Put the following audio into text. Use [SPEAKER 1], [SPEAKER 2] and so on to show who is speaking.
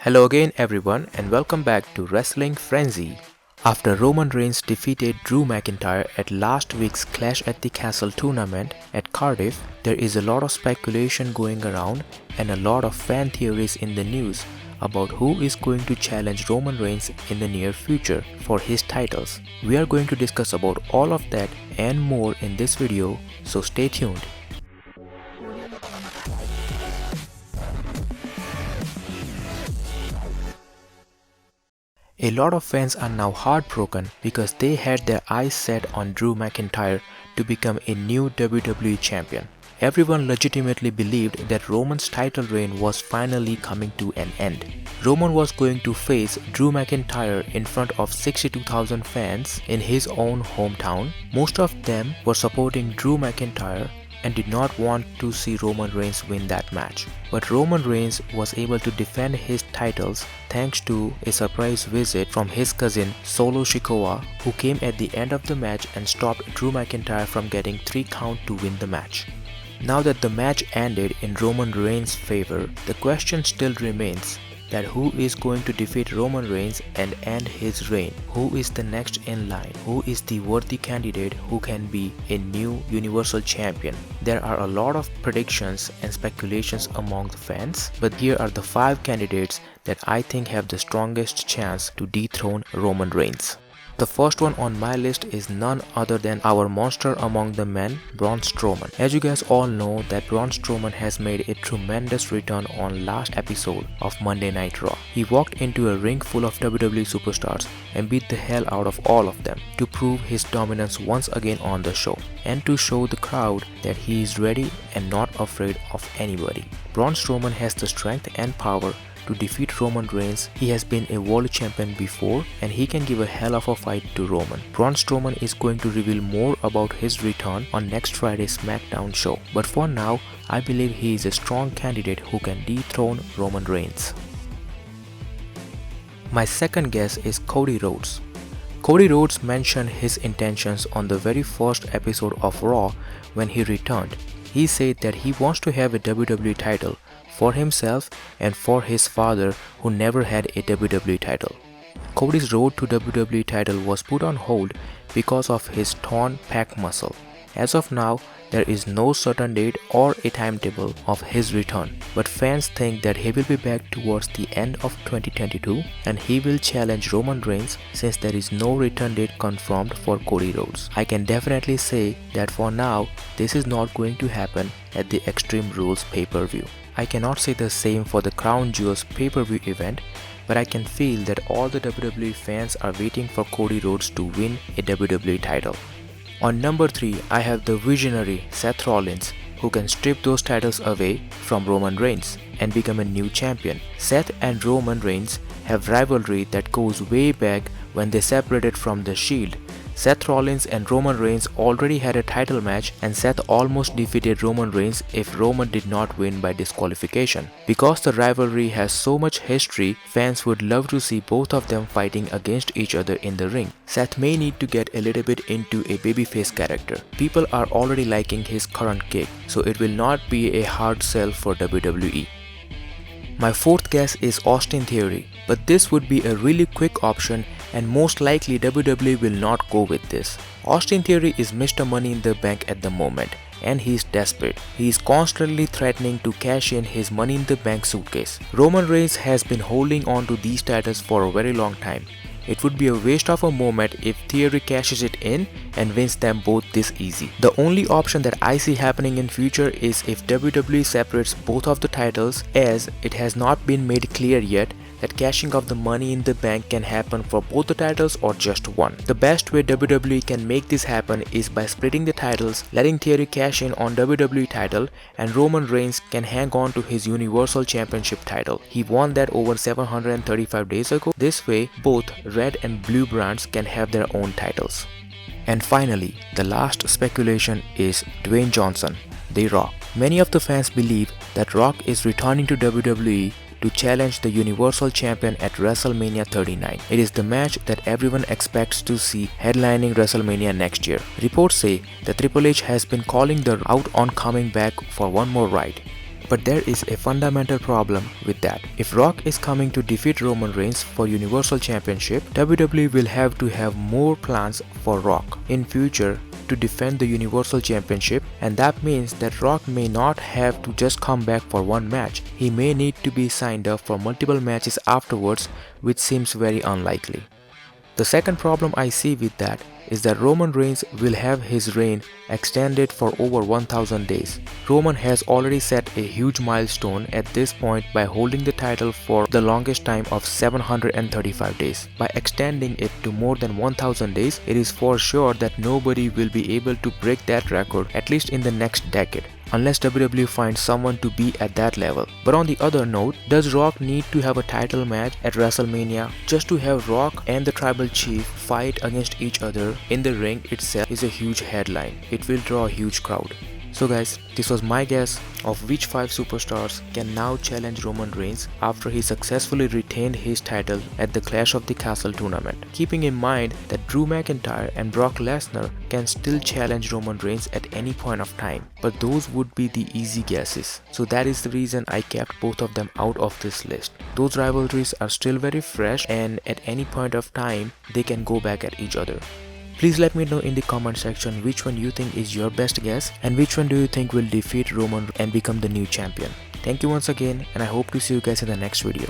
[SPEAKER 1] Hello again everyone and welcome back to Wrestling Frenzy. After Roman Reigns defeated Drew McIntyre at last week's Clash at the Castle tournament at Cardiff, there is a lot of speculation going around and a lot of fan theories in the news about who is going to challenge Roman Reigns in the near future for his titles. We are going to discuss about all of that and more in this video, so stay tuned. A lot of fans are now heartbroken because they had their eyes set on Drew McIntyre to become a new WWE champion. Everyone legitimately believed that Roman's title reign was finally coming to an end. Roman was going to face Drew McIntyre in front of 62,000 fans in his own hometown. Most of them were supporting Drew McIntyre and did not want to see Roman Reigns win that match. But Roman Reigns was able to defend his titles thanks to a surprise visit from his cousin Solo Sikoa, who came at the end of the match and stopped Drew McIntyre from getting 3 count to win the match. Now that the match ended in Roman Reigns' favor, the question still remains that who is going to defeat Roman Reigns and end his reign? Who is the next in line? Who is the worthy candidate who can be a new Universal Champion? There are a lot of predictions and speculations among the fans, but here are the 5 candidates that I think have the strongest chance to dethrone Roman Reigns. The first one on my list is none other than our monster among the men, Braun Strawman. As you guys all know that Braun Strawman has made a tremendous return on last episode of Monday Night Raw. He walked into a ring full of WWE superstars and beat the hell out of all of them to prove his dominance once again on the show and to show the crowd that he is ready and not afraid of anybody. Braun Strowman has the strength and power to defeat Roman Reigns. He has been a world champion before and he can give a hell of a fight to Roman. Braun Strowman is going to reveal more about his return on next Friday's SmackDown show. But for now, I believe he is a strong candidate who can dethrone Roman Reigns. My second guess is Cody Rhodes. Cody Rhodes mentioned his intentions on the very first episode of Raw when he returned. He said that he wants to have a WWE title for himself and for his father who never had a WWE title. Cody's road to WWE title was put on hold because of his torn pec muscle. As of now, there is no certain date or a timetable of his return, but fans think that he will be back towards the end of 2022 and he will challenge Roman Reigns since there is no return date confirmed for Cody Rhodes. I can definitely say that for now, this is not going to happen at the Extreme Rules pay-per-view. I cannot say the same for the Crown Jewels pay-per-view event, but I can feel that all the WWE fans are waiting for Cody Rhodes to win a WWE title. On number 3, I have the visionary Seth Rollins, who can strip those titles away from Roman Reigns and become a new champion. Seth and Roman Reigns have rivalry that goes way back when they separated from the Shield. Seth Rollins and Roman Reigns already had a title match and Seth almost defeated Roman Reigns if Roman did not win by disqualification. Because the rivalry has so much history, fans would love to see both of them fighting against each other in the ring. Seth may need to get a little bit into a babyface character. People are already liking his current gig, so it will not be a hard sell for WWE. My fourth guess is Austin Theory, but this would be a really quick option and most likely WWE will not go with this. Austin Theory is Mr. Money in the Bank at the moment and he is desperate. He is constantly threatening to cash in his Money in the Bank suitcase. Roman Reigns has been holding on to these titles for a very long time. It would be a waste of a moment if Theory cashes it in and wins them both this easy. The only option that I see happening in future is if WWE separates both of the titles, as it has not been made clear yet that cashing of the Money in the Bank can happen for both the titles or just one. The best way WWE can make this happen is by splitting the titles, letting Theory cash in on WWE title and Roman Reigns can hang on to his Universal Championship title. He won that over 735 days ago. This way, both red and blue brands can have their own titles. And finally, the last speculation is Dwayne Johnson, The Rock. Many of the fans believe that Rock is returning to WWE to challenge the Universal Champion at WrestleMania 39. It is the match that everyone expects to see headlining WrestleMania next year. Reports say that Triple H has been calling The Rock out on coming back for one more ride. But there is a fundamental problem with that. If Rock is coming to defeat Roman Reigns for Universal Championship, WWE will have to have more plans for Rock in future to defend the Universal Championship, and that means that Rock may not have to just come back for one match. He may need to be signed up for multiple matches afterwards, which seems very unlikely. The second problem I see with that is that Roman Reigns will have his reign extended for over 1000 days. Roman has already set a huge milestone at this point by holding the title for the longest time of 735 days. By extending it to more than 1000 days, it is for sure that nobody will be able to break that record, at least in the next decade, unless WWE finds someone to be at that level. But on the other note, does Rock need to have a title match at WrestleMania? Just to have Rock and the Tribal Chief fight against each other in the ring itself is a huge headline. It will draw a huge crowd. So guys, this was my guess of which 5 superstars can now challenge Roman Reigns after he successfully retained his title at the Clash of the Castle tournament. Keeping in mind that Drew McIntyre and Brock Lesnar can still challenge Roman Reigns at any point of time, but those would be the easy guesses. So that is the reason I kept both of them out of this list. Those rivalries are still very fresh, and at any point of time they can go back at each other. Please let me know in the comment section which one you think is your best guess and which one do you think will defeat Roman and become the new champion. Thank you once again, and I hope to see you guys in the next video.